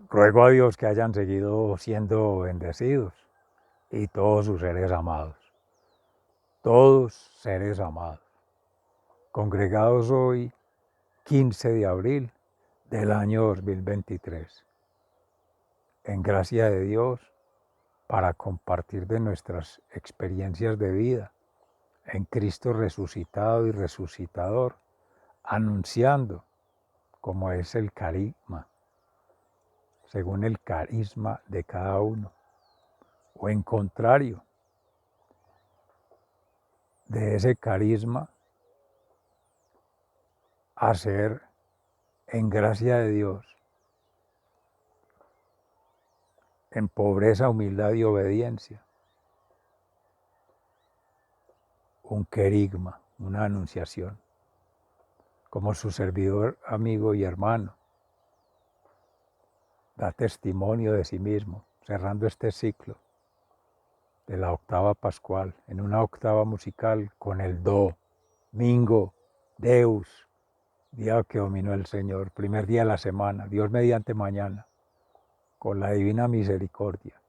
Ruego a Dios que hayan seguido siendo bendecidos y todos sus seres amados, todos seres amados, congregados hoy 15 de abril del año 2023, en gracia de Dios para compartir de nuestras experiencias de vida en Cristo resucitado y resucitador, anunciando como es el carisma, según el carisma de cada uno, o en contrario de ese carisma, hacer en gracia de Dios, en pobreza, humildad y obediencia, un querigma, una anunciación, como su servidor, amigo y hermano, da testimonio de sí mismo, cerrando este ciclo de la octava pascual, en una octava musical con el do, mingo, deus, día que dominó el Señor, primer día de la semana, Dios mediante mañana, con la divina misericordia.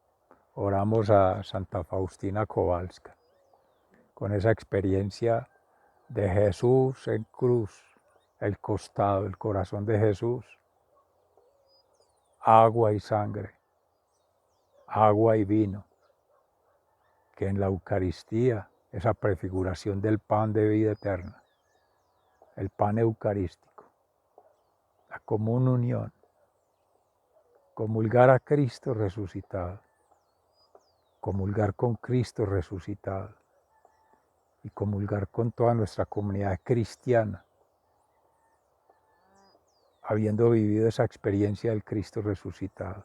Oramos a Santa Faustina Kowalska, con esa experiencia de Jesús en cruz, el costado, el corazón de Jesús, agua y sangre, agua y vino, que en la Eucaristía, esa prefiguración del pan de vida eterna, el pan eucarístico, la común unión, comulgar a Cristo resucitado, comulgar con Cristo resucitado y comulgar con toda nuestra comunidad cristiana, habiendo vivido esa experiencia del Cristo resucitado.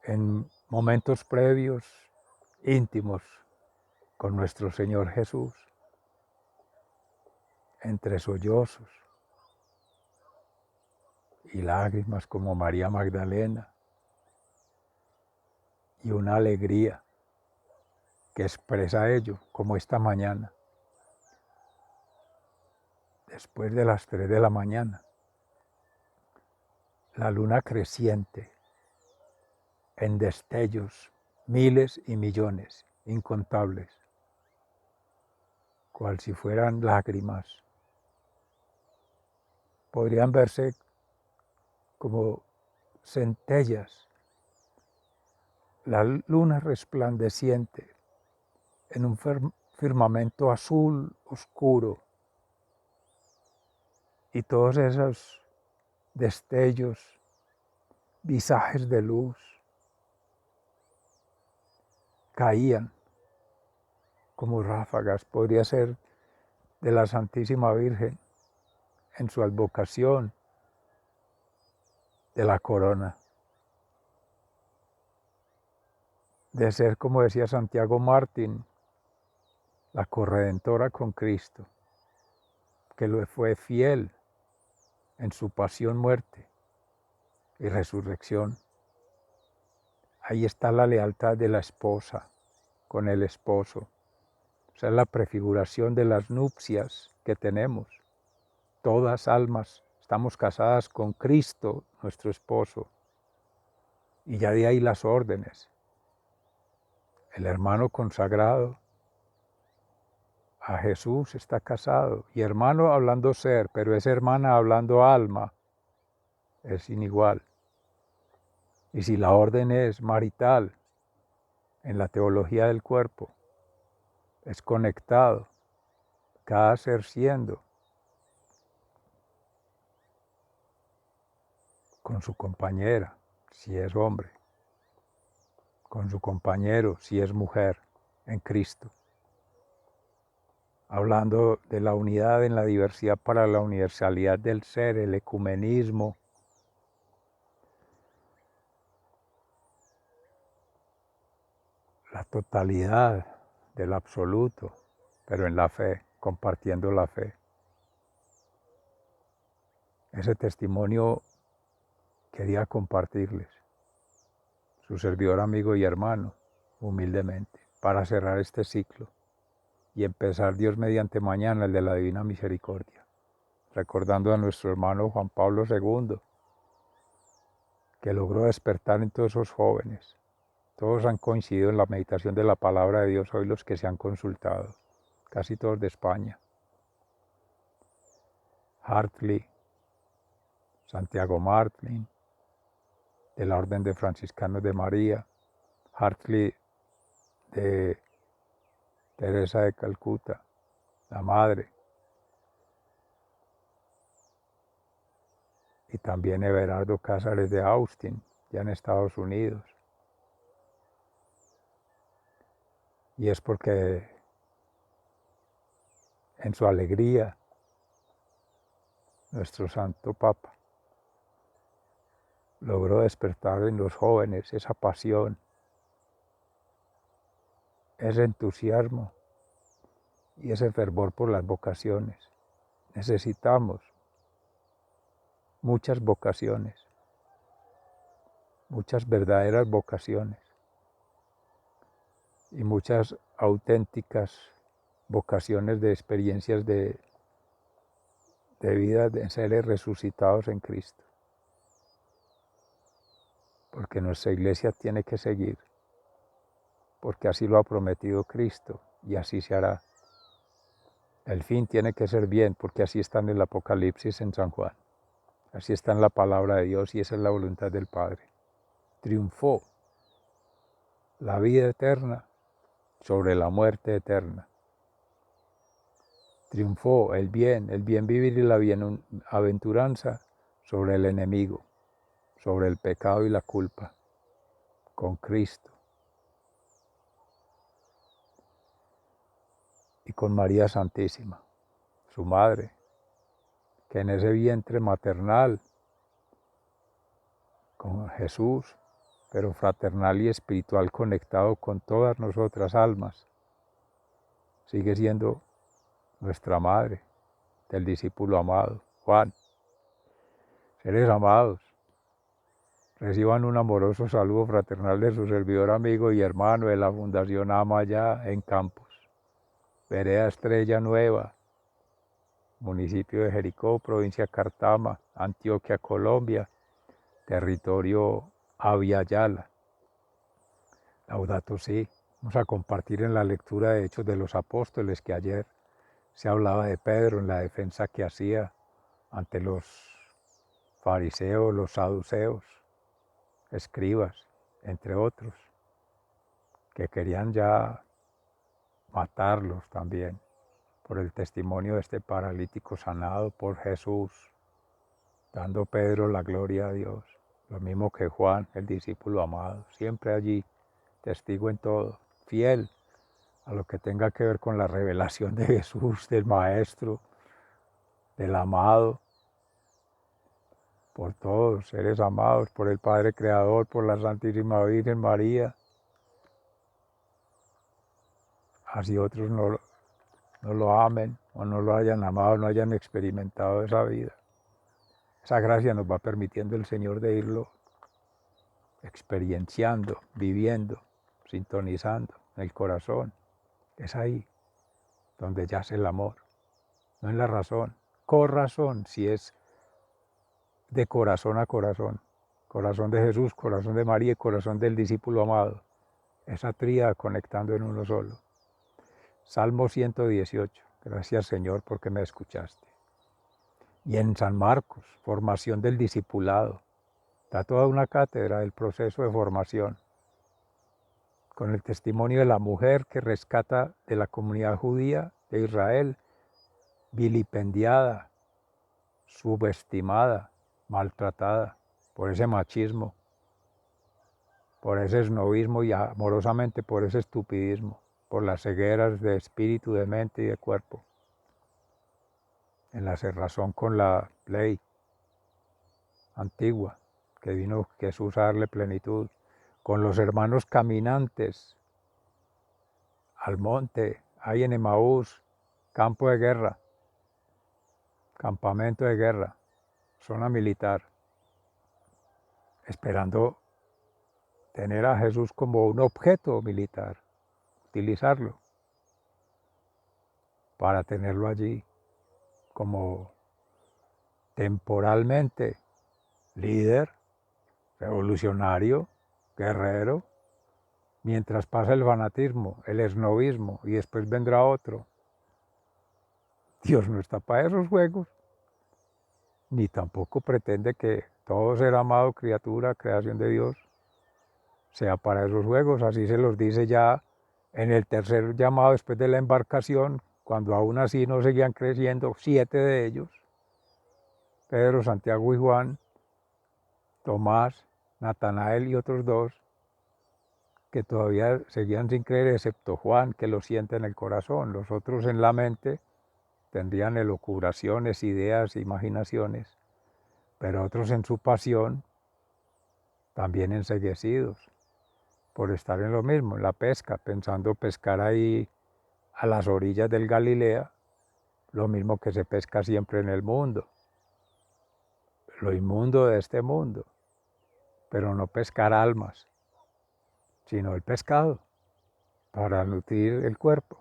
En momentos previos, íntimos, con nuestro Señor Jesús, entre sollozos y lágrimas como María Magdalena, y una alegría que expresa ello, como esta mañana, después de las 3 de la mañana, la luna creciente, en destellos, miles y millones, incontables, cual si fueran lágrimas. Podrían verse como centellas, la luna resplandeciente en un firmamento azul oscuro, y todos esos destellos, visajes de luz, caían como ráfagas, podría ser de la Santísima Virgen en su advocación de la corona, de ser, como decía Santiago Martín, la corredentora con Cristo, que lo fue fiel en su pasión, muerte y resurrección. Ahí está la lealtad de la esposa con el esposo. O sea, la prefiguración de las nupcias que tenemos. Todas almas estamos casadas con Cristo, nuestro esposo. Y ya de ahí las órdenes. El hermano consagrado a Jesús está casado. Y hermano hablando ser, pero es hermana hablando alma. Es inigual. Y si la orden es marital, en la teología del cuerpo, es conectado, cada ser siendo con su compañera, si es hombre, con su compañero, si es mujer, en Cristo. Hablando de la unidad en la diversidad para la universalidad del ser, el ecumenismo, la totalidad del absoluto, pero en la fe, compartiendo la fe. Ese testimonio quería compartirles, su servidor, amigo y hermano, humildemente, para cerrar este ciclo y empezar Dios mediante mañana el de la Divina Misericordia. recordando a nuestro hermano Juan Pablo II, que logró despertar en todos esos jóvenes. Todos han coincidido en la meditación de la palabra de Dios, hoy los que se han consultado, casi todos de España. Hartley, Santiago Martín, de la Orden de Franciscanos de María, Hartley de Teresa de Calcuta, la Madre, y también Everardo Cázares de Austin, ya en Estados Unidos. Y es porque en su alegría, nuestro Santo Papa logró despertar en los jóvenes esa pasión, ese entusiasmo y ese fervor por las vocaciones. Necesitamos muchas vocaciones, muchas verdaderas vocaciones y muchas auténticas vocaciones de experiencias de vida de seres resucitados en Cristo. Porque nuestra iglesia tiene que seguir, porque así lo ha prometido Cristo y así se hará. El fin tiene que ser bien, porque así está en el Apocalipsis en San Juan. Así está en la palabra de Dios y esa es la voluntad del Padre. Triunfó la vida eterna sobre la muerte eterna. Triunfó el bien vivir y la bienaventuranza sobre el enemigo, sobre el pecado y la culpa, con Cristo. Y con María Santísima, su madre, que en ese vientre maternal, con Jesús, pero fraternal y espiritual conectado con todas nosotras almas, sigue siendo nuestra madre, del discípulo amado, Juan. Seres amados, reciban un amoroso saludo fraternal de su servidor, amigo y hermano de la Fundación Ama allá en Campos, Vereda Estrella Nueva, municipio de Jericó, provincia Cartama, Antioquia, Colombia, territorio Aviala. Laudato Si. Vamos a compartir en la lectura de Hechos de los Apóstoles, que ayer se hablaba de Pedro en la defensa que hacía ante los fariseos, los saduceos, escribas, entre otros, que querían ya matarlos también por el testimonio de este paralítico sanado por Jesús, dando Pedro la gloria a Dios, lo mismo que Juan, el discípulo amado, siempre allí, testigo en todo, fiel a lo que tenga que ver con la revelación de Jesús, del Maestro, del amado, por todos, seres amados, por el Padre Creador, por la Santísima Virgen María. Así otros no lo amen o no lo hayan amado, no hayan experimentado esa vida. Esa gracia nos va permitiendo el Señor de irlo experienciando, viviendo, sintonizando en el corazón. Es ahí donde yace el amor, no en la razón. Corazón, si es de corazón a corazón. Corazón de Jesús, corazón de María y corazón del discípulo amado. Esa tríada conectando en uno solo. Salmo 118. Gracias, Señor, porque me escuchaste. Y en San Marcos, formación del discipulado. Da toda una cátedra del proceso de formación, con el testimonio de la mujer que rescata de la comunidad judía de Israel, vilipendiada, subestimada, maltratada por ese machismo, por ese esnovismo y amorosamente por ese estupidismo, por las cegueras de espíritu, de mente y de cuerpo, en la cerrazón con la ley antigua, que vino Jesús a darle plenitud, con los hermanos caminantes al monte, ahí en Emaús, campo de guerra, campamento de guerra, zona militar, esperando tener a Jesús como un objeto militar, utilizarlo para tenerlo allí como temporalmente líder, revolucionario, guerrero, mientras pasa el fanatismo, el esnovismo, y después vendrá otro. Dios no está para esos juegos, ni tampoco pretende que todo ser amado, criatura, creación de Dios, sea para esos juegos. Así se los dice ya en el tercer llamado después de la embarcación, cuando aún así no seguían creciendo 7 de ellos, Pedro, Santiago y Juan, Tomás, Natanael y otros 2, que todavía seguían sin creer, excepto Juan, que lo siente en el corazón. Los otros en la mente tendrían elucubraciones, ideas, imaginaciones, pero otros en su pasión también enceguecidos por estar en lo mismo, en la pesca, pensando pescar ahí a las orillas del Galilea, lo mismo que se pesca siempre en el mundo, lo inmundo de este mundo, pero no pescar almas, sino el pescado para nutrir el cuerpo,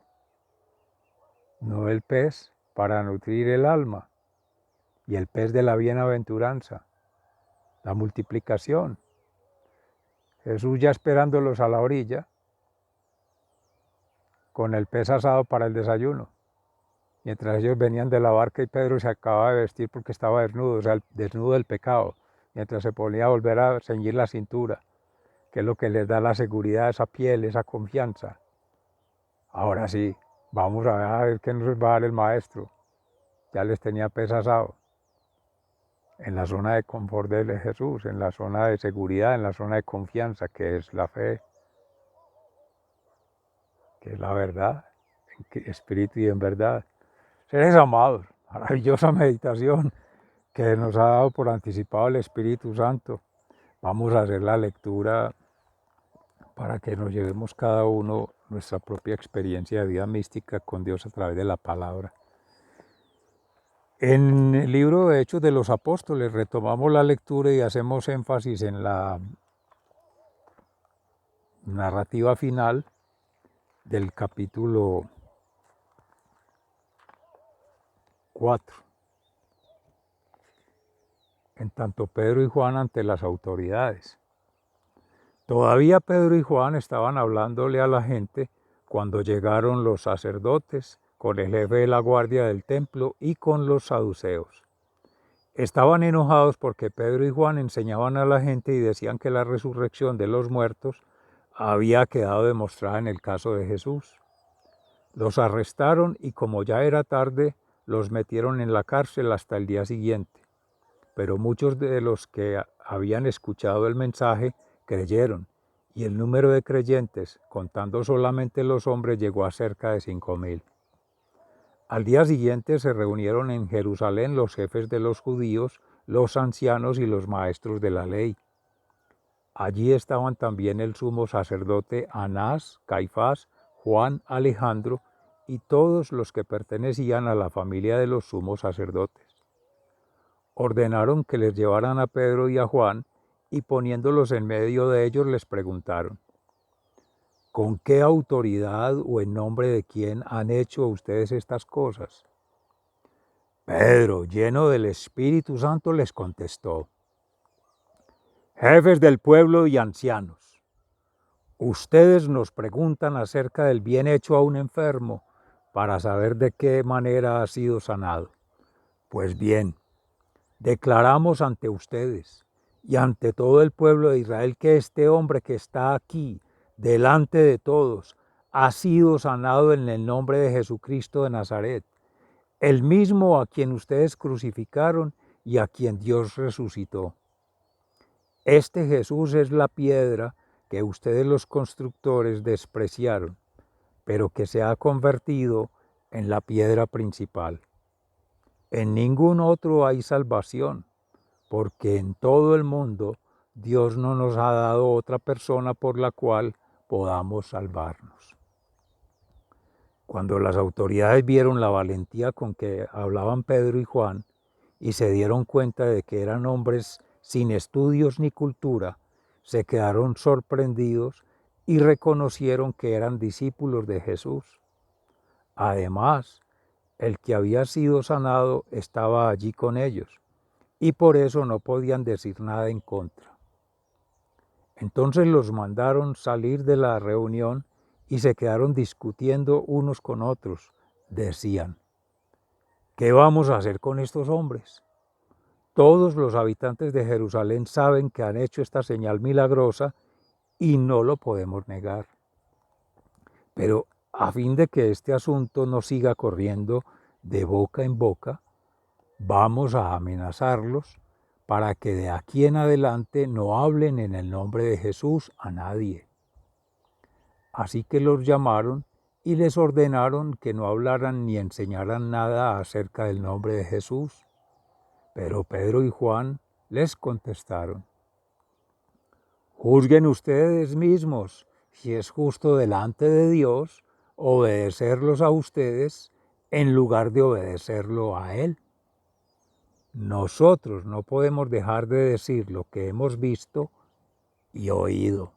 no el pez para nutrir el alma, y el pez de la bienaventuranza, la multiplicación. Jesús ya esperándolos a la orilla, con el pez asado para el desayuno, mientras ellos venían de la barca y Pedro se acababa de vestir porque estaba desnudo, o sea, desnudo del pecado, mientras se ponía a volver a ceñir la cintura, que es lo que les da la seguridad, esa piel, esa confianza. Ahora sí, vamos a ver qué nos va a dar el maestro. Ya les tenía pez asado, en la zona de confort de Jesús, en la zona de seguridad, en la zona de confianza, que es la fe, que es la verdad, en espíritu y en verdad. Seres amados, maravillosa meditación que nos ha dado por anticipado el Espíritu Santo. Vamos a hacer la lectura para que nos llevemos cada uno nuestra propia experiencia de vida mística con Dios a través de la palabra. En el libro de Hechos de los Apóstoles retomamos la lectura y hacemos énfasis en la narrativa final del capítulo 4. En tanto Pedro y Juan ante las autoridades. Todavía Pedro y Juan estaban hablándole a la gente cuando llegaron los sacerdotes con el jefe de la guardia del templo y con los saduceos. Estaban enojados porque Pedro y Juan enseñaban a la gente y decían que la resurrección de los muertos había quedado demostrada en el caso de Jesús. Los arrestaron y como ya era tarde, los metieron en la cárcel hasta el día siguiente. Pero muchos de los que habían escuchado el mensaje creyeron, y el número de creyentes, contando solamente los hombres, llegó a cerca de 5,000. Al día siguiente se reunieron en Jerusalén los jefes de los judíos, los ancianos y los maestros de la ley. Allí estaban también el sumo sacerdote Anás, Caifás, Juan, Alejandro y todos los que pertenecían a la familia de los sumos sacerdotes. Ordenaron que les llevaran a Pedro y a Juan y poniéndolos en medio de ellos les preguntaron: ¿con qué autoridad o en nombre de quién han hecho ustedes estas cosas? Pedro, lleno del Espíritu Santo, les contestó: jefes del pueblo y ancianos, ustedes nos preguntan acerca del bien hecho a un enfermo para saber de qué manera ha sido sanado. Pues bien, declaramos ante ustedes y ante todo el pueblo de Israel que este hombre que está aquí, delante de todos, ha sido sanado en el nombre de Jesucristo de Nazaret, el mismo a quien ustedes crucificaron y a quien Dios resucitó. Este Jesús es la piedra que ustedes los constructores despreciaron, pero que se ha convertido en la piedra principal. En ningún otro hay salvación, porque en todo el mundo Dios no nos ha dado otra persona por la cual podamos salvarnos. Cuando las autoridades vieron la valentía con que hablaban Pedro y Juan y se dieron cuenta de que eran hombres sin estudios ni cultura, se quedaron sorprendidos y reconocieron que eran discípulos de Jesús. Además, el que había sido sanado estaba allí con ellos, y por eso no podían decir nada en contra. Entonces los mandaron salir de la reunión y se quedaron discutiendo unos con otros. Decían: ¿qué vamos a hacer con estos hombres? Todos los habitantes de Jerusalén saben que han hecho esta señal milagrosa y no lo podemos negar. Pero a fin de que este asunto no siga corriendo de boca en boca, vamos a amenazarlos para que de aquí en adelante no hablen en el nombre de Jesús a nadie. Así que los llamaron y les ordenaron que no hablaran ni enseñaran nada acerca del nombre de Jesús. Pero Pedro y Juan les contestaron: juzguen ustedes mismos si es justo delante de Dios obedecerlos a ustedes en lugar de obedecerlo a Él. Nosotros no podemos dejar de decir lo que hemos visto y oído.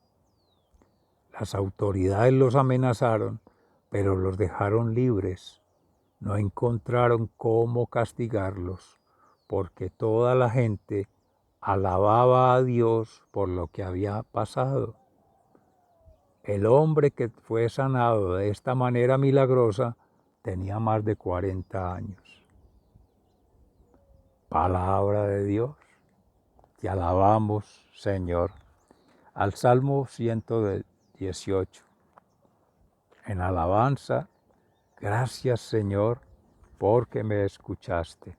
Las autoridades los amenazaron, pero los dejaron libres. No encontraron cómo castigarlos, porque toda la gente alababa a Dios por lo que había pasado. El hombre que fue sanado de esta manera milagrosa tenía más de 40 años. Palabra de Dios, te alabamos, Señor. Al Salmo 118. En alabanza, gracias, Señor, porque me escuchaste.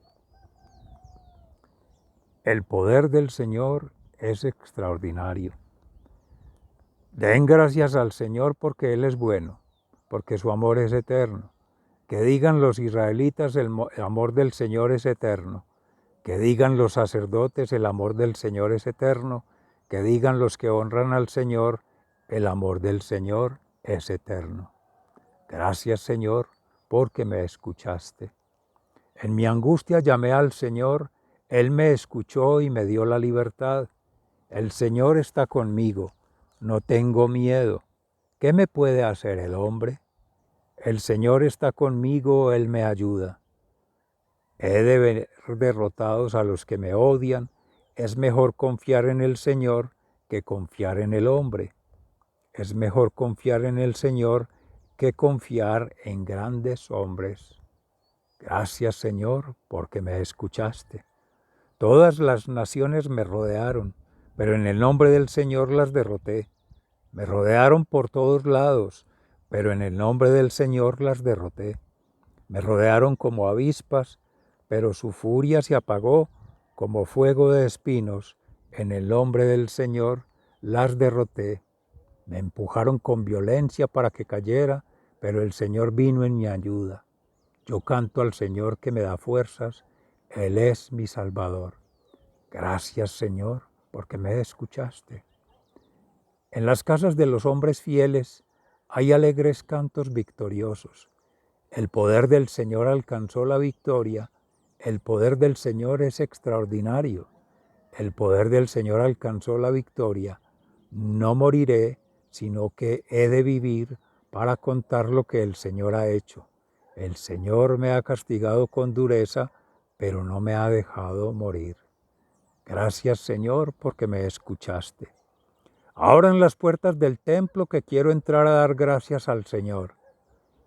El poder del Señor es extraordinario. Den gracias al Señor porque Él es bueno, porque su amor es eterno. Que digan los israelitas: el amor del Señor es eterno. Que digan los sacerdotes: el amor del Señor es eterno. Que digan los que honran al Señor: el amor del Señor es eterno. Gracias, Señor, porque me escuchaste. En mi angustia llamé al Señor, Él me escuchó y me dio la libertad. El Señor está conmigo, no tengo miedo. ¿Qué me puede hacer el hombre? El Señor está conmigo, Él me ayuda. He de ver derrotados a los que me odian. Es mejor confiar en el Señor que confiar en el hombre. Es mejor confiar en el Señor que confiar en grandes hombres. Gracias, Señor, porque me escuchaste. Todas las naciones me rodearon, pero en el nombre del Señor las derroté. Me rodearon por todos lados, pero en el nombre del Señor las derroté. Me rodearon como avispas, pero su furia se apagó como fuego de espinos. En el nombre del Señor las derroté. Me empujaron con violencia para que cayera, pero el Señor vino en mi ayuda. Yo canto al Señor que me da fuerzas, Él es mi Salvador. Gracias, Señor, porque me escuchaste. En las casas de los hombres fieles hay alegres cantos victoriosos. El poder del Señor alcanzó la victoria. El poder del Señor es extraordinario. El poder del Señor alcanzó la victoria. No moriré, sino que he de vivir para contar lo que el Señor ha hecho. El Señor me ha castigado con dureza, pero no me ha dejado morir. Gracias, Señor, porque me escuchaste. Ahora en las puertas del templo que quiero entrar a dar gracias al Señor.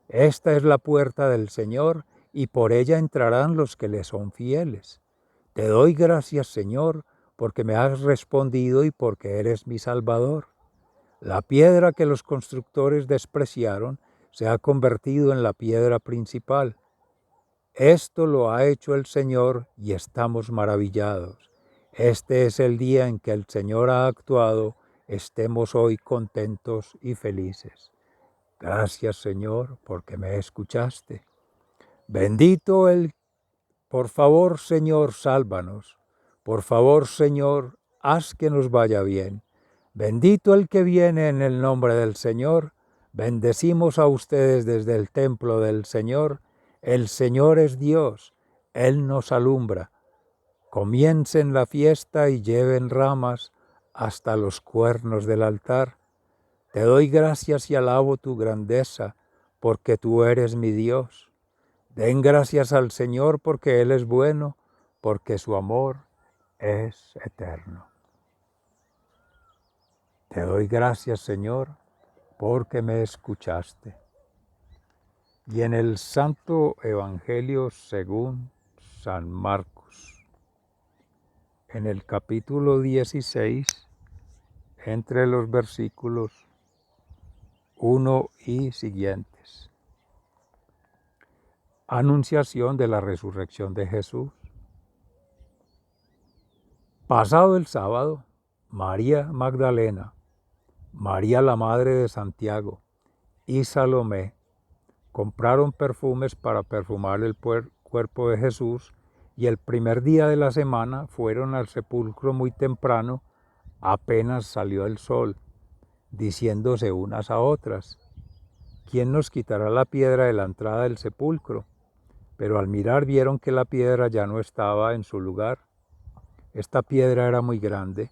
Esta es la puerta del Señor y por ella entrarán los que le son fieles. Te doy gracias, Señor, porque me has respondido y porque eres mi Salvador. La piedra que los constructores despreciaron se ha convertido en la piedra principal. Esto lo ha hecho el Señor y estamos maravillados. Este es el día en que el Señor ha actuado. Estemos hoy contentos y felices. Gracias, Señor, porque me escuchaste. Bendito por favor, Señor, sálvanos. Por favor, Señor, haz que nos vaya bien. Bendito el que viene en el nombre del Señor. Bendecimos a ustedes desde el templo del Señor. El Señor es Dios, Él nos alumbra. Comiencen la fiesta y lleven ramas hasta los cuernos del altar. Te doy gracias y alabo tu grandeza, porque tú eres mi Dios. Den gracias al Señor porque Él es bueno, porque su amor es eterno. Te doy gracias, Señor, porque me escuchaste. Y en el Santo Evangelio según San Marcos, en el capítulo 16, entre los versículos 1 y siguientes. Anunciación de la resurrección de Jesús. Pasado el sábado, María Magdalena, María la madre de Santiago y Salomé compraron perfumes para perfumar el cuerpo de Jesús, y el primer día de la semana fueron al sepulcro muy temprano, apenas salió el sol, diciéndose unas a otras: ¿quién nos quitará la piedra de la entrada del sepulcro? Pero al mirar vieron que la piedra ya no estaba en su lugar. Esta piedra era muy grande.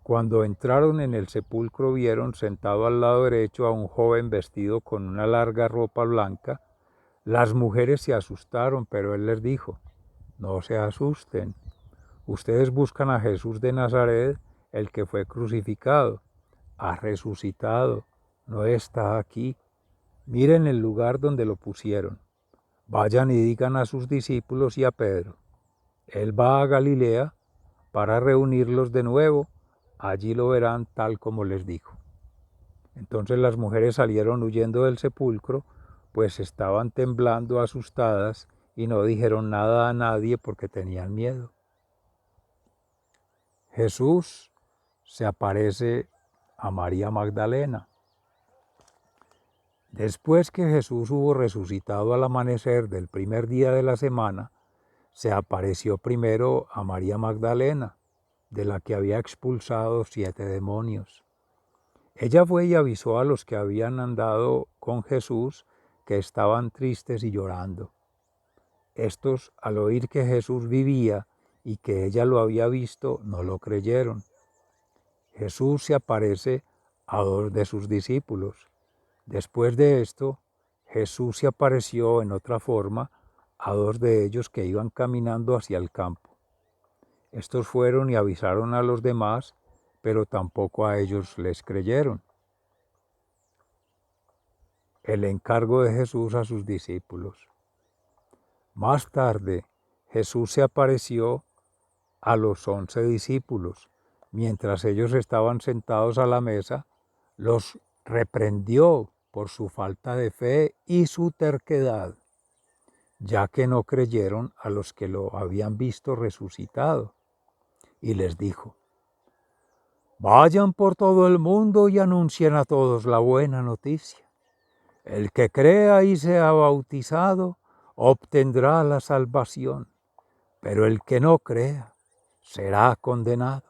Cuando entraron en el sepulcro vieron sentado al lado derecho a un joven vestido con una larga ropa blanca. Las mujeres se asustaron, pero él les dijo: no se asusten. Ustedes buscan a Jesús de Nazaret, el que fue crucificado. Ha resucitado, no está aquí. Miren el lugar donde lo pusieron. Vayan y digan a sus discípulos y a Pedro: él va a Galilea para reunirlos de nuevo. Allí lo verán tal como les dijo. Entonces las mujeres salieron huyendo del sepulcro, pues estaban temblando, asustadas, y no dijeron nada a nadie porque tenían miedo. Jesús se aparece a María Magdalena. Después que Jesús hubo resucitado al amanecer del primer día de la semana, se apareció primero a María Magdalena, de la que había expulsado 7 demonios. Ella fue y avisó a los que habían andado con Jesús que estaban tristes y llorando. Estos, al oír que Jesús vivía y que ella lo había visto, no lo creyeron. Jesús se aparece a 2 de sus discípulos. Después de esto, Jesús se apareció en otra forma a 2 de ellos que iban caminando hacia el campo. Estos fueron y avisaron a los demás, pero tampoco a ellos les creyeron. El encargo de Jesús a sus discípulos. Más tarde, Jesús se apareció a los 11 discípulos. Mientras ellos estaban sentados a la mesa, los reprendió por su falta de fe y su terquedad, ya que no creyeron a los que lo habían visto resucitado. Y les dijo: vayan por todo el mundo y anuncien a todos la buena noticia. El que crea y sea bautizado obtendrá la salvación, pero el que no crea será condenado.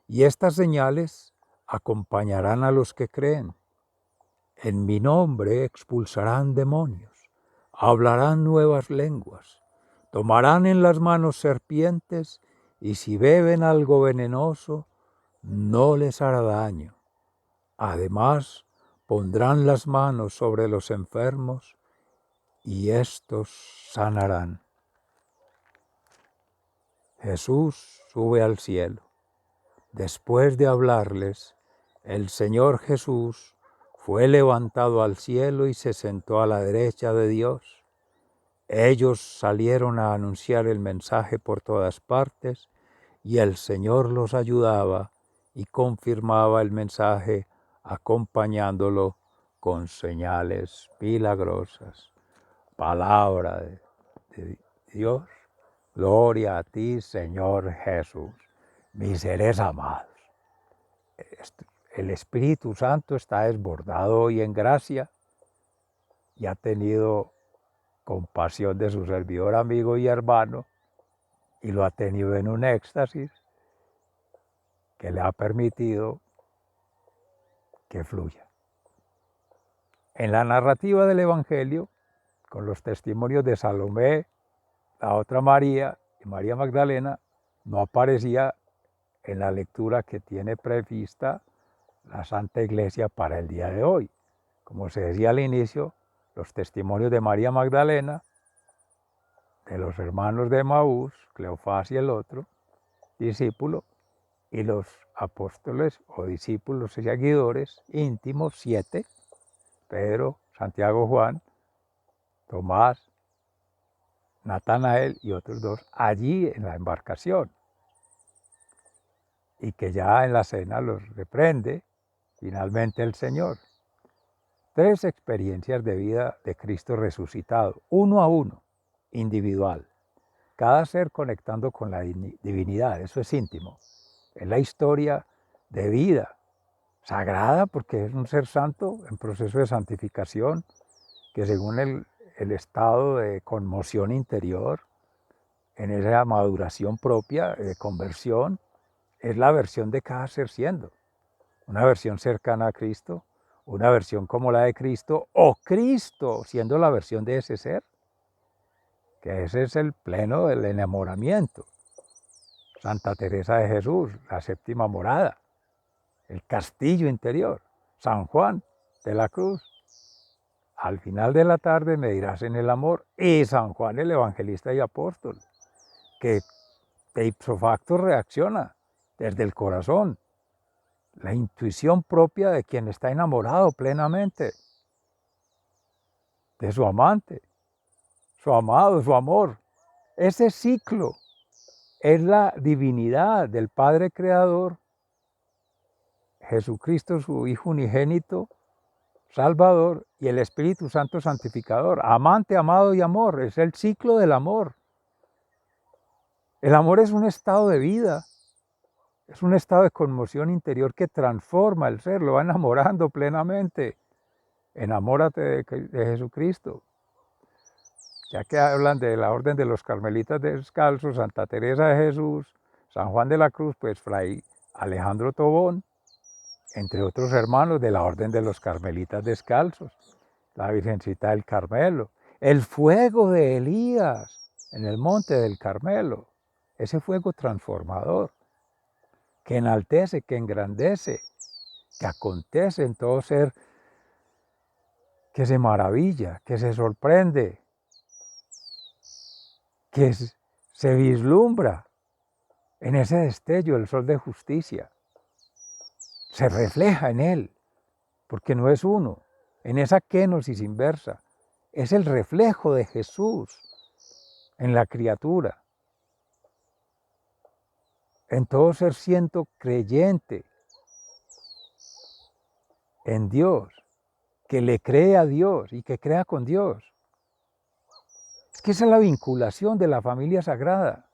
Y estas señales acompañarán a los que creen. En mi nombre expulsarán demonios, hablarán nuevas lenguas, tomarán en las manos serpientes, y si beben algo venenoso, no les hará daño. Además, pondrán las manos sobre los enfermos y éstos sanarán. Jesús sube al cielo. Después de hablarles, el Señor Jesús fue levantado al cielo y se sentó a la derecha de Dios. Ellos salieron a anunciar el mensaje por todas partes, y el Señor los ayudaba y confirmaba el mensaje, acompañándolo con señales milagrosas. Palabra de Dios. Gloria a ti, Señor Jesús. Mis seres amados, el Espíritu Santo está desbordado hoy en gracia y ha tenido compasión de su servidor, amigo y hermano, y lo ha tenido en un éxtasis que le ha permitido que fluya. En la narrativa del Evangelio, con los testimonios de Salomé, la otra María y María Magdalena, no aparecía en la lectura que tiene prevista la Santa Iglesia para el día de hoy. Como se decía al inicio, los testimonios de María Magdalena, de los hermanos de Emaús, Cleofás y el otro, discípulo, y los apóstoles o discípulos y seguidores íntimos, 7, Pedro, Santiago, Juan, Tomás, Natanael y otros 2, allí en la embarcación. Y que ya en la cena los reprende finalmente el Señor. 3 experiencias de vida de Cristo resucitado, uno a uno, individual. Cada ser conectando con la divinidad, eso es íntimo. Es la historia de vida, sagrada porque es un ser santo en proceso de santificación, que según el estado de conmoción interior, en esa maduración propia de conversión, es la versión de cada ser siendo. Una versión cercana a Cristo, una versión como la de Cristo, o Cristo siendo la versión de ese ser, que ese es el pleno del enamoramiento. Santa Teresa de Jesús, la séptima morada, el castillo interior. San Juan de la Cruz, al final de la tarde me dirás en el amor. Y San Juan el evangelista y apóstol, que de ipso facto reacciona desde el corazón, la intuición propia de quien está enamorado plenamente de su amante, su amado, su amor. Ese ciclo es la divinidad del Padre Creador, Jesucristo, su Hijo unigénito, Salvador, y el Espíritu Santo santificador. Amante, amado y amor, es el ciclo del amor. El amor es un estado de vida, es un estado de conmoción interior que transforma el ser, lo va enamorando plenamente. Enamórate de Jesucristo. Ya que hablan de la orden de los carmelitas descalzos, Santa Teresa de Jesús, San Juan de la Cruz, pues Fray Alejandro Tobón, entre otros hermanos de la orden de los carmelitas descalzos, la Virgencita del Carmelo, el fuego de Elías en el monte del Carmelo, ese fuego transformador, que enaltece, que engrandece, que acontece en todo ser, que se maravilla, que se sorprende, que se vislumbra en ese destello el sol de justicia. Se refleja en él, porque no es uno, en esa kenosis inversa. Es el reflejo de Jesús en la criatura, en todo ser siento creyente en Dios, que le cree a Dios y que crea con Dios. Es que esa es la vinculación de la familia sagrada,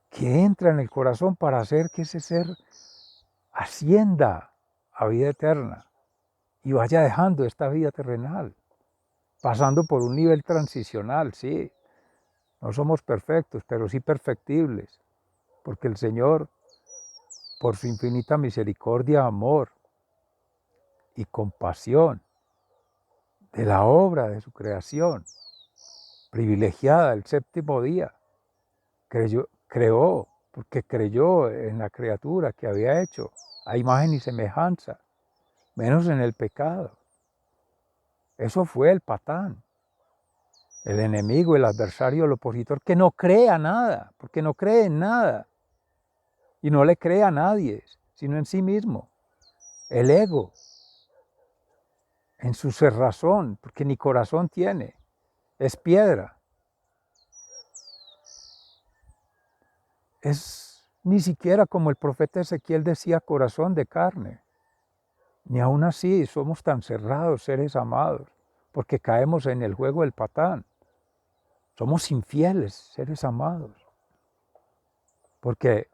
que entra en el corazón para hacer que ese ser ascienda a vida eterna y vaya dejando esta vida terrenal, pasando por un nivel transicional, sí. No somos perfectos, pero sí perfectibles, porque el Señor, por su infinita misericordia, amor y compasión de la obra de su creación, privilegiada el séptimo día, creó, porque creyó en la criatura que había hecho, a imagen y semejanza, menos en el pecado. Eso fue el patán, el enemigo, el adversario, el opositor, que no crea nada, porque no cree en nada. Y no le cree a nadie, sino en sí mismo. El ego, en su cerrazón, porque ni corazón tiene, es piedra. Es ni siquiera como el profeta Ezequiel decía, corazón de carne. Ni aún así somos tan cerrados, seres amados, porque caemos en el juego del patán. Somos infieles, seres amados, porque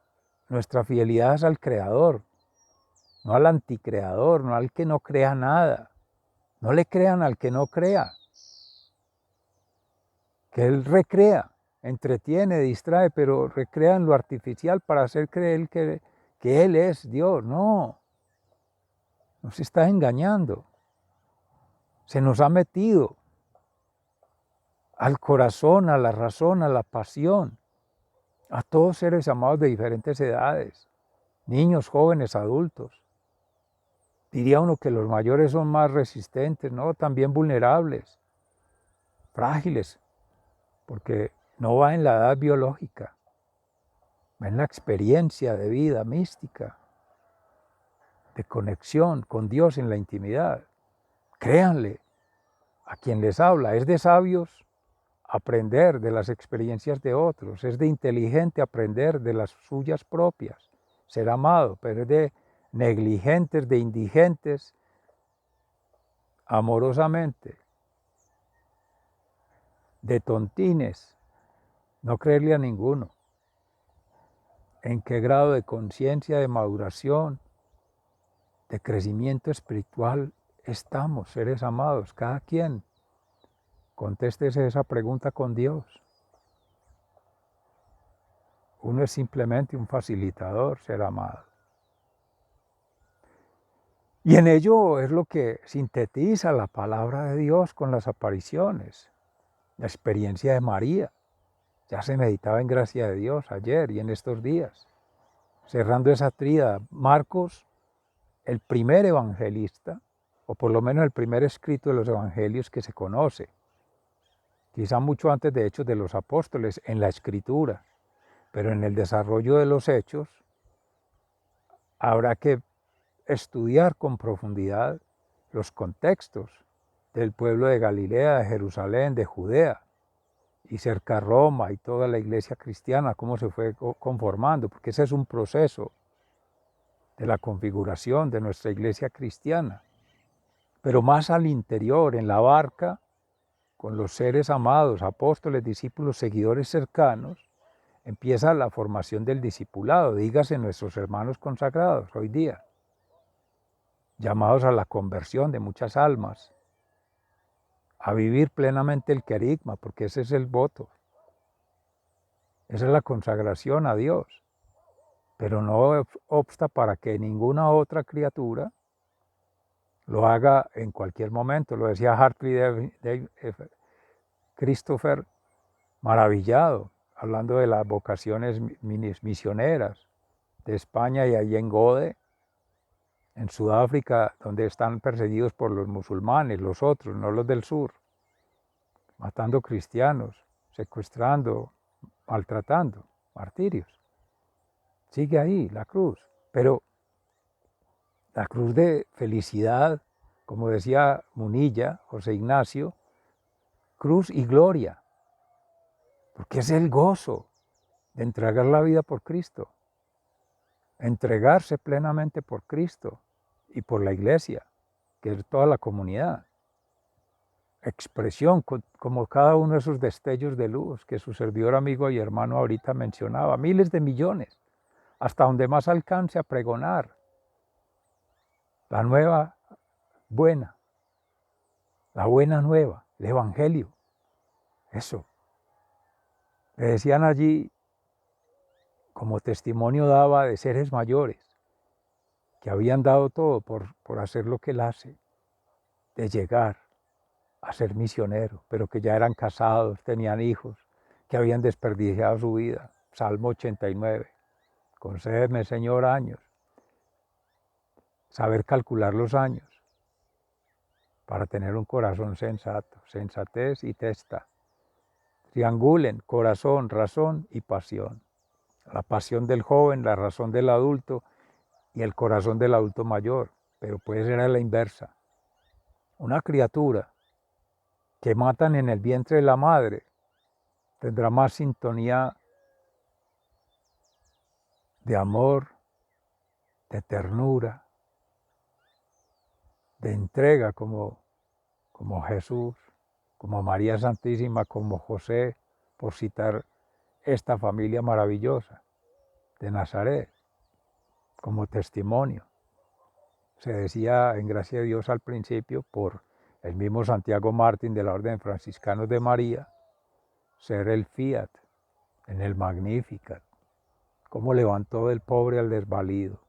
nuestra fidelidad es al Creador, no al anticreador, no al que no crea nada. No le crean al que no crea, que él recrea, entretiene, distrae, pero recrea en lo artificial para hacer creer que él es Dios. No, nos está engañando. Se nos ha metido al corazón, a la razón, a la pasión, a todos seres amados de diferentes edades, niños, jóvenes, adultos. Diría uno que los mayores son más resistentes, ¿no? También vulnerables, frágiles, porque no va en la edad biológica. ven la experiencia de vida mística, de conexión con Dios en la intimidad. Créanle a quien les habla. Es de sabios aprender de las experiencias de otros, es de inteligente aprender de las suyas propias, ser amado, pero es de negligentes, de indigentes, amorosamente, de tontines, no creerle a ninguno. ¿En qué grado de conciencia, de maduración, de crecimiento espiritual estamos, seres amados? Cada quien contéstese esa pregunta con Dios. Uno es simplemente un facilitador, ser amado. Y en ello es lo que sintetiza la palabra de Dios con las apariciones, la experiencia de María. Ya se meditaba en gracia de Dios ayer y en estos días. Cerrando esa tríada, Marcos, el primer evangelista, o por lo menos el primer escrito de los evangelios que se conoce, quizá mucho antes de Hechos de los Apóstoles, en la escritura, pero en el desarrollo de los hechos habrá que estudiar con profundidad los contextos del pueblo de Galilea, de Jerusalén, de Judea y cerca a Roma y toda la iglesia cristiana, cómo se fue conformando, porque ese es un proceso de la configuración de nuestra iglesia cristiana. Pero más al interior, en la barca, con los seres amados, apóstoles, discípulos, seguidores cercanos, empieza la formación del discipulado, dígase nuestros hermanos consagrados hoy día, llamados a la conversión de muchas almas, a vivir plenamente el querigma, porque ese es el voto, esa es la consagración a Dios, pero no obsta para que ninguna otra criatura lo haga en cualquier momento. Lo decía Hartley Christopher, maravillado, hablando de las vocaciones misioneras de España y allí en Gode, en Sudáfrica, donde están perseguidos por los musulmanes, los otros, no los del sur, matando cristianos, secuestrando, maltratando, martirios. Sigue ahí la cruz, pero la cruz de felicidad, como decía Munilla, José Ignacio, cruz y gloria, porque es el gozo de entregar la vida por Cristo, entregarse plenamente por Cristo y por la iglesia, que es toda la comunidad. Expresión, como cada uno de esos destellos de luz que su servidor amigo y hermano ahorita mencionaba, miles de millones, hasta donde más alcance a pregonar la nueva buena, la buena nueva, el evangelio, eso. Le decían allí, como testimonio daba de seres mayores, que habían dado todo por hacer lo que él hace, de llegar a ser misionero, pero que ya eran casados, tenían hijos, que habían desperdiciado su vida. Salmo 89. Concédeme, Señor, años. Saber calcular los años para tener un corazón sensato, sensatez y testa. Triangulen corazón, razón y pasión. La pasión del joven, la razón del adulto y el corazón del adulto mayor, pero puede ser a la inversa. Una criatura que matan en el vientre de la madre tendrá más sintonía de amor, de ternura, de entrega como Jesús, como María Santísima, como José, por citar esta familia maravillosa de Nazaret, como testimonio. Se decía en gracia de Dios al principio por el mismo Santiago Martín de la Orden Franciscanos de María, ser el fiat en el Magnificat, cómo levantó del pobre al desvalido.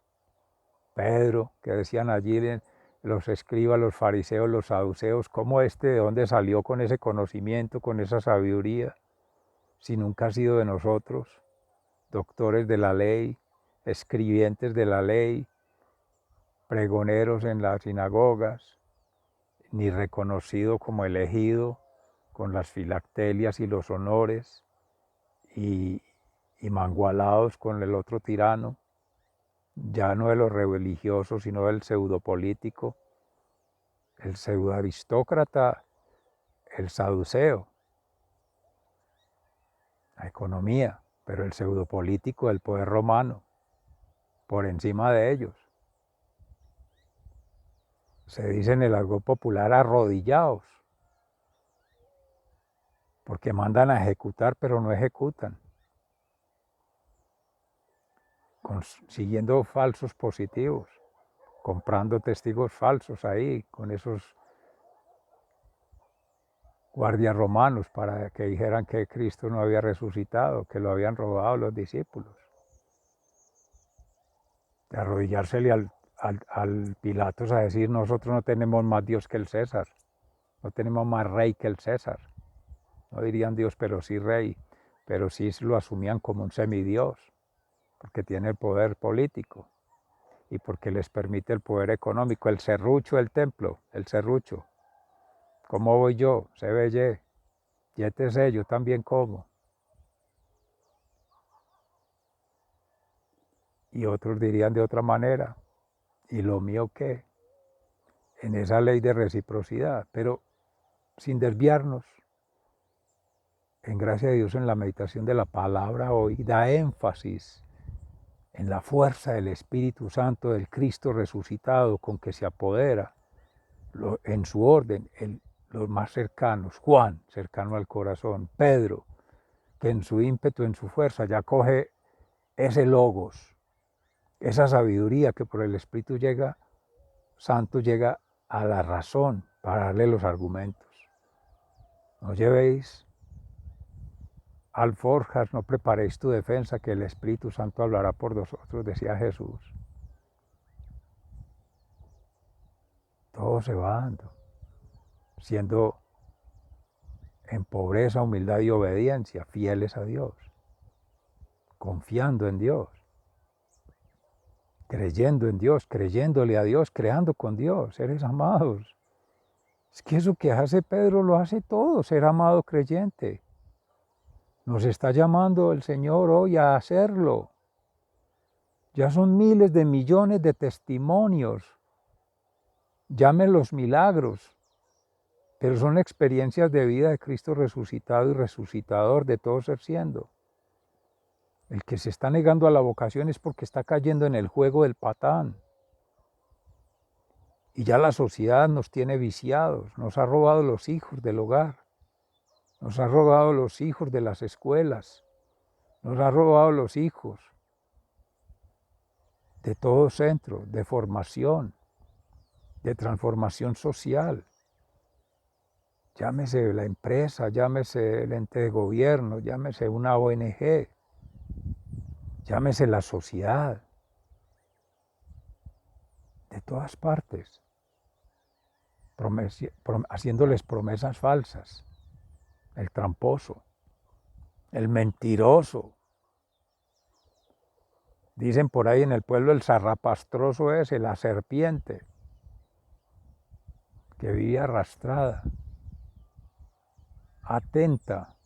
Pedro, que decían allí los escribas, los fariseos, los saduceos, cómo de dónde salió con ese conocimiento, con esa sabiduría, si nunca ha sido de nosotros, doctores de la ley, escribientes de la ley, pregoneros en las sinagogas, ni reconocido como elegido con las filactelias y los honores y y mangualados con el otro tirano, ya no de los religiosos, sino del pseudopolítico, el pseudoaristócrata, el saduceo, la economía, pero el pseudopolítico, el poder romano, por encima de ellos. Se dice en el argot popular arrodillados, porque mandan a ejecutar, pero no ejecutan, siguiendo falsos positivos, comprando testigos falsos ahí, con esos guardias romanos para que dijeran que Cristo no había resucitado, que lo habían robado los discípulos. De arrodillársele al Pilatos a decir, nosotros no tenemos más Dios que el César, no tenemos más rey que el César. No dirían Dios, pero sí rey, pero sí lo asumían como un semidios, porque tiene el poder político y porque les permite el poder económico, el serrucho del templo, el serrucho. ¿Cómo voy yo? Se ve yétese, yo también como. Y otros dirían de otra manera, ¿y lo mío qué? En esa ley de reciprocidad, pero sin desviarnos. En gracia de Dios, en la meditación de la palabra hoy, da énfasis en la fuerza del Espíritu Santo, del Cristo resucitado, con que se apodera en su orden los más cercanos. Juan, cercano al corazón. Pedro, que en su ímpetu, en su fuerza, ya coge ese logos, esa sabiduría que por el Espíritu Santo llega a la razón para darle los argumentos. No llevéis alforjas, no preparéis tu defensa, que el Espíritu Santo hablará por vosotros, decía Jesús. Todo se va dando, siendo en pobreza, humildad y obediencia, fieles a Dios, confiando en Dios, creyendo en Dios, creyéndole a Dios, creando con Dios, seres amados. Es que eso que hace Pedro lo hace todo, ser amado creyente. Nos está llamando el Señor hoy a hacerlo. Ya son miles de millones de testimonios. Llamen los milagros, pero son experiencias de vida de Cristo resucitado y resucitador de todo ser siendo. El que se está negando a la vocación es porque está cayendo en el juego del patán. Y ya la sociedad nos tiene viciados, nos ha robado los hijos del hogar, nos ha robado los hijos de las escuelas, nos ha robado los hijos de todo centro, de formación, de transformación social. Llámese la empresa, llámese el ente de gobierno, llámese una ONG, llámese la sociedad, de todas partes, haciéndoles promesas falsas, el tramposo, el mentiroso. Dicen por ahí en el pueblo el zarrapastroso ese, la serpiente, que vive arrastrada, atenta,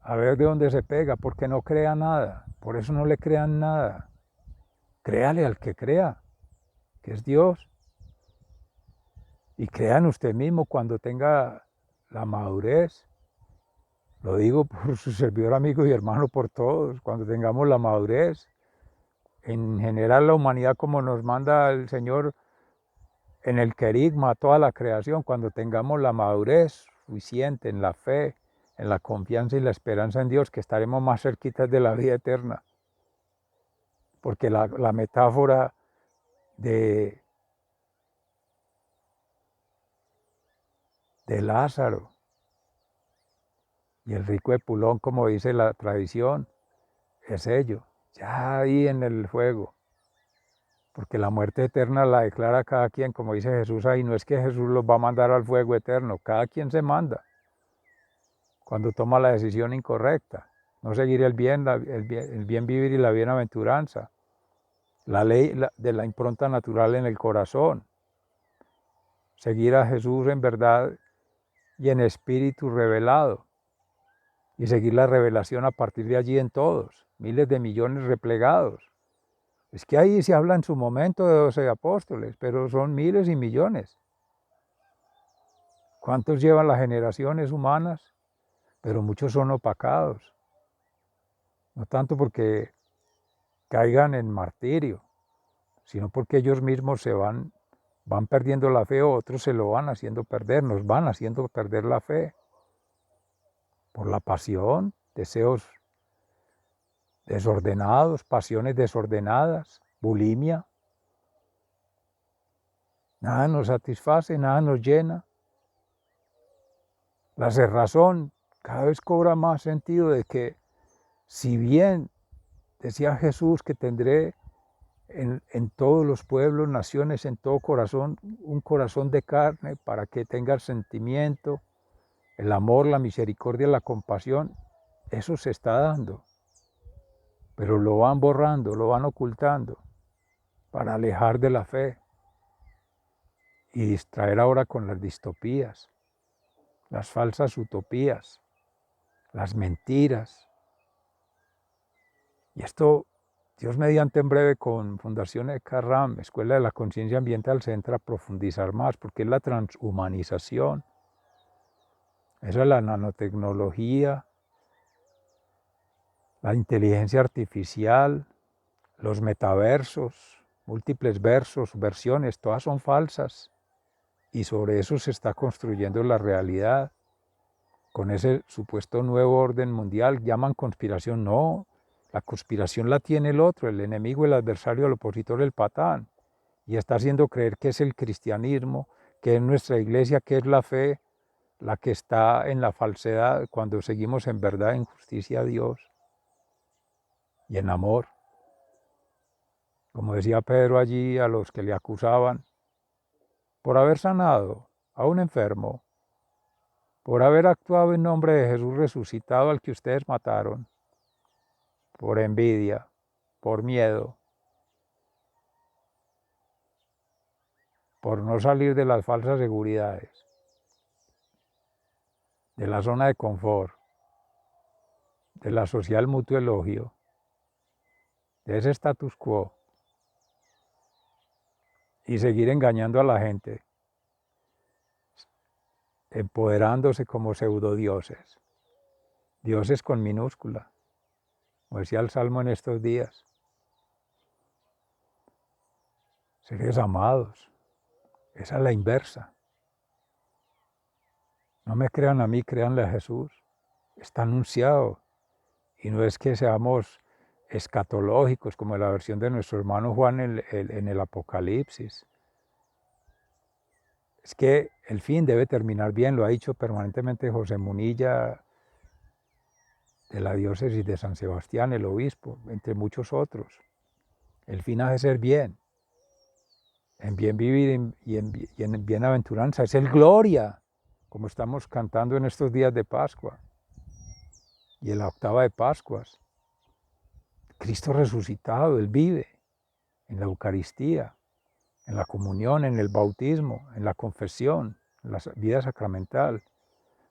a ver de dónde se pega, porque no crea nada, por eso no le crean nada. Créale al que crea, que es Dios. Y crea en usted mismo cuando tenga la madurez. Lo digo por su servidor, amigo y hermano, por todos, cuando tengamos la madurez. En general la humanidad, como nos manda el Señor en el querigma, toda la creación, cuando tengamos la madurez suficiente en la fe, en la confianza y la esperanza en Dios, que estaremos más cerquitas de la vida eterna. Porque la metáfora de Lázaro y el rico Epulón, como dice la tradición, es ello, ya ahí en el fuego. Porque la muerte eterna la declara cada quien, como dice Jesús ahí, no es que Jesús los va a mandar al fuego eterno, cada quien se manda cuando toma la decisión incorrecta, no seguir el bien vivir y la bienaventuranza, la ley de la impronta natural en el corazón, seguir a Jesús en verdad y en espíritu revelado, y seguir la revelación a partir de allí en todos, miles de millones replegados. Es que ahí se habla en su momento de 12 apóstoles, pero son miles y millones. ¿Cuántos llevan las generaciones humanas? Pero muchos son opacados. No tanto porque caigan en martirio, sino porque ellos mismos van perdiendo la fe, o otros se lo van haciendo perder, nos van haciendo perder la fe. Por la pasión, deseos desordenados, pasiones desordenadas, bulimia. Nada nos satisface, nada nos llena. La cerrazón cada vez cobra más sentido de que, si bien decía Jesús que tendré en todos los pueblos, naciones, en todo corazón, un corazón de carne para que tenga el sentimiento, el amor, la misericordia, la compasión, eso se está dando. Pero lo van borrando, lo van ocultando para alejar de la fe y distraer ahora con las distopías, las falsas utopías, las mentiras. Y esto, Dios mediante, en breve con Fundación ECARRAM, Escuela de la Conciencia Ambiental, se entra a profundizar más, porque es la transhumanización, esa es la nanotecnología, la inteligencia artificial, los metaversos, múltiples versiones, todas son falsas. Y sobre eso se está construyendo la realidad, con ese supuesto nuevo orden mundial. Llaman conspiración, no, la conspiración la tiene el otro, el enemigo, el adversario, el opositor, el patán, y está haciendo creer que es el cristianismo, que es nuestra iglesia, que es la fe, la que está en la falsedad, cuando seguimos en verdad, en justicia a Dios y en amor. Como decía Pedro allí a los que le acusaban, por haber sanado a un enfermo, por haber actuado en nombre de Jesús resucitado al que ustedes mataron, por envidia, por miedo, por no salir de las falsas seguridades, de la zona de confort, de la social mutuo elogio, de ese status quo, y seguir engañando a la gente, empoderándose como pseudodioses, dioses con minúscula, como decía el Salmo en estos días. Seres amados, esa es la inversa. No me crean a mí, créanle a Jesús. Está anunciado. Y no es que seamos escatológicos, como la versión de nuestro hermano Juan en el Apocalipsis. Es que el fin debe terminar bien, lo ha dicho permanentemente José Munilla, de la diócesis de San Sebastián, el obispo, entre muchos otros. El fin ha de ser bien, en bien vivir y en bienaventuranza. Es el gloria, como estamos cantando en estos días de Pascua y en la octava de Pascuas. Cristo resucitado, Él vive en la Eucaristía, en la comunión, en el bautismo, en la confesión, en la vida sacramental.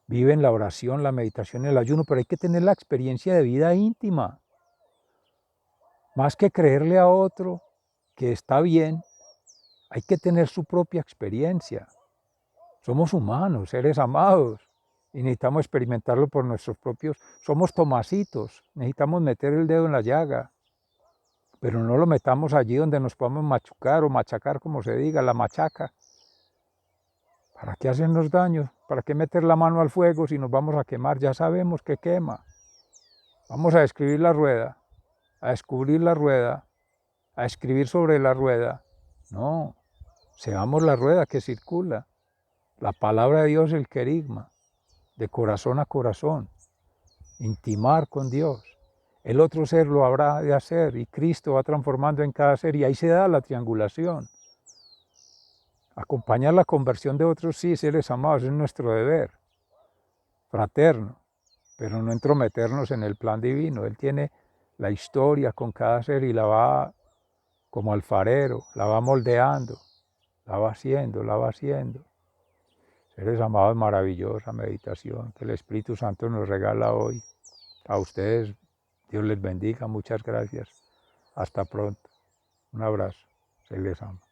Vive en la oración, la meditación, el ayuno, pero hay que tener la experiencia de vida íntima. Más que creerle a otro que está bien, hay que tener su propia experiencia. Somos humanos, seres amados, y necesitamos experimentarlo por nuestros propios. Somos Tomasitos, necesitamos meter el dedo en la llaga, pero no lo metamos allí donde nos podamos machucar o machacar, como se diga, la machaca. ¿Para qué hacernos daño? ¿Para qué meter la mano al fuego si nos vamos a quemar? Ya sabemos que quema. Vamos a describir la rueda, a descubrir la rueda, a escribir sobre la rueda. No, seamos la rueda que circula. La palabra de Dios, el querigma, de corazón a corazón. Intimar con Dios. El otro ser lo habrá de hacer y Cristo va transformando en cada ser, y ahí se da la triangulación. Acompañar la conversión de otros, sí, seres amados, es nuestro deber fraterno, pero no entrometernos en el plan divino. Él tiene la historia con cada ser y la va, como alfarero, la va moldeando, la va haciendo, la va haciendo. Seres amados, maravillosa meditación que el Espíritu Santo nos regala hoy. A ustedes, Dios les bendiga, muchas gracias. Hasta pronto. Un abrazo. Se les ama.